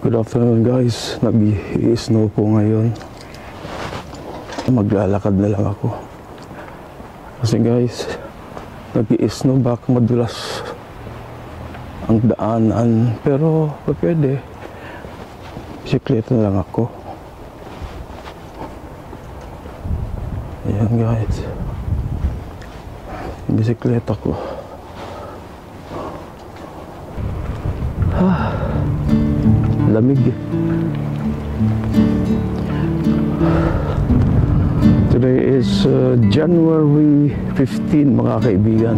Good afternoon guys, nag-i-snow po ngayon. Maglalakad na lang ako. Kasi guys, nag-i-snow, baka madulas ang daanan. Pero pwede, bisikleta na lang ako. Ayan guys, bisikleta ko. Lamig eh. Today is January 15 mga kaibigan.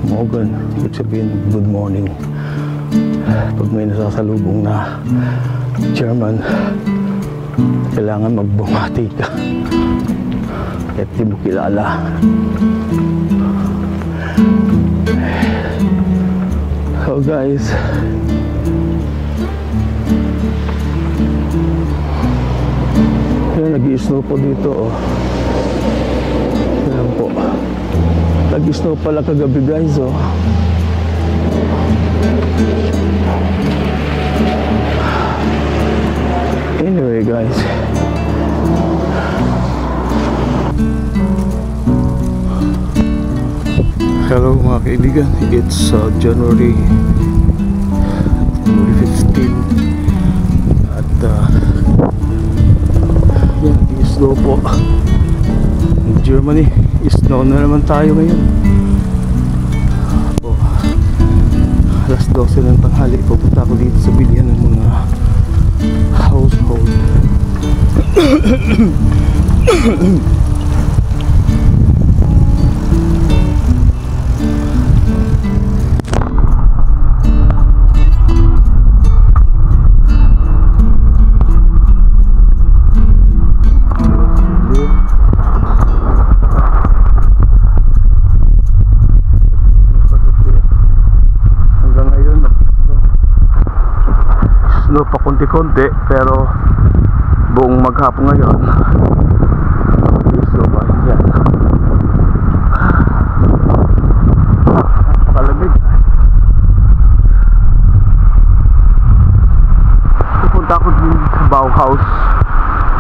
Morgan, ibig sabihin good morning. Pag may nasasalubong na German, kailangan magbumati ka kahit di mo kilala. So guys, kaya nag-i-snow po dito oh. Ayan po, nag-i-snow pala kagabi guys oh. Anyway guys, hello mga kaibigan, it's January 15 at yan, i-snow po in Germany. Snow na naman tayo ngayon. Alas 12 ng tanghali, pupunta ako dito sa bilihan ng mga household. Pa konti-konti pero buong maghapon ngayon so ba yan nakalamig. Pupunta ako din sa Bauhaus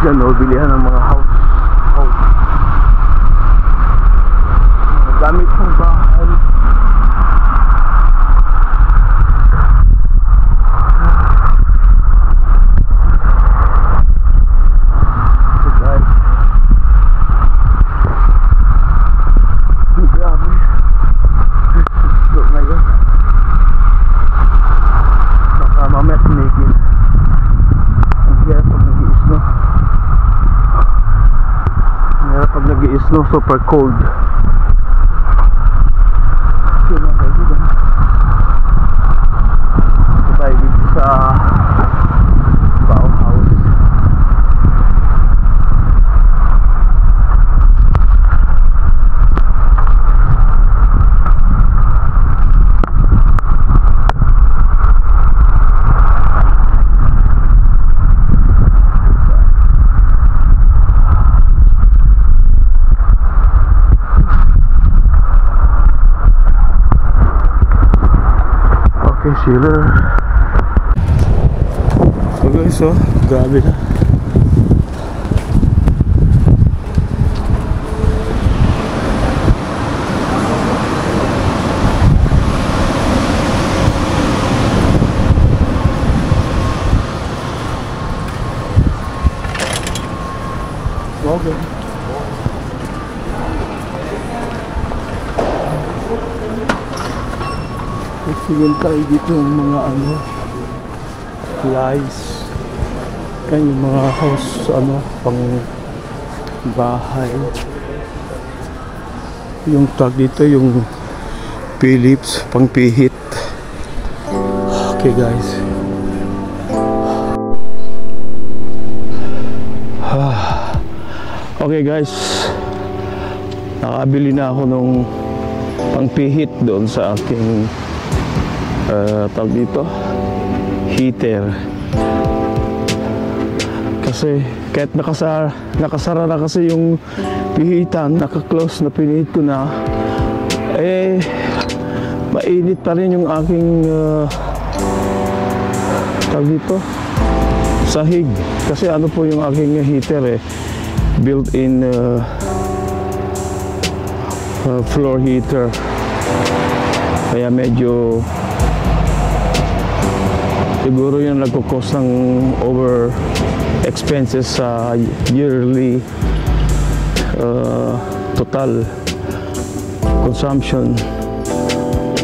dyan o bilihan ng mga house gamit ng bahay. No, super cold. Ito tayo dito sa Bauhaus. Chiller. So guys, oh, grabe na. Okay. Tignan tayo dito ng mga ano, flies. Yan yung mga house, ano, pang bahay. Yung tag dito, yung Philips, pang pihit. Okay guys. Okay guys, nakabili na ako nung pangpihit doon sa aking tawag dito, heater. Kasi kahit nakasara na kasi yung pihitan, naka-close na pinihit ko na, eh mainit pa rin yung aking tawag dito, sahig. Kasi ano po yung aking heater built-in floor heater, kaya medyo siguro yung nagko-cost ng over expenses sa yearly total consumption,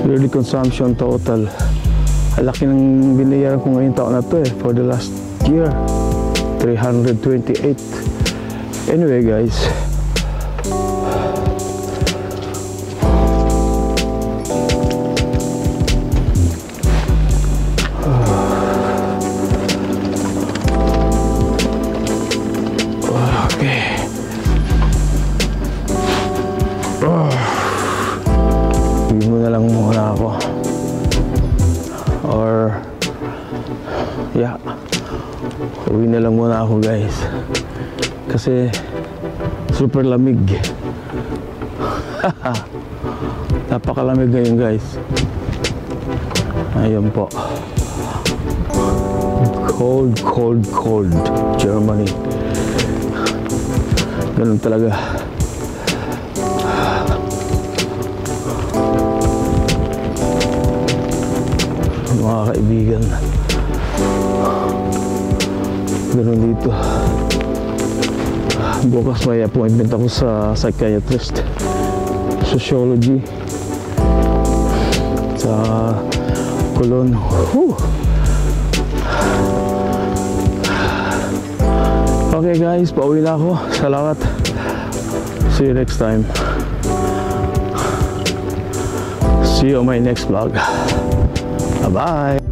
yearly consumption total. Ang laki ng binayaran ko ngayong taon na to for the last year, 328. Anyway guys, okay, hindi mo na lang muna ako, or yeah, uwi na lang muna ako guys. Kasi super lamig. Napakalamig ngayon guys. Ayun po. Cold, cold, cold Germany. Ganun talaga. Mga kaibigan, ganun dito. Bukas may appointment ako sa psychiatrist, sociology sa Cologne. Okay guys, pauwi na ako. Salamat. See you next time. See you on my next vlog. Bye bye.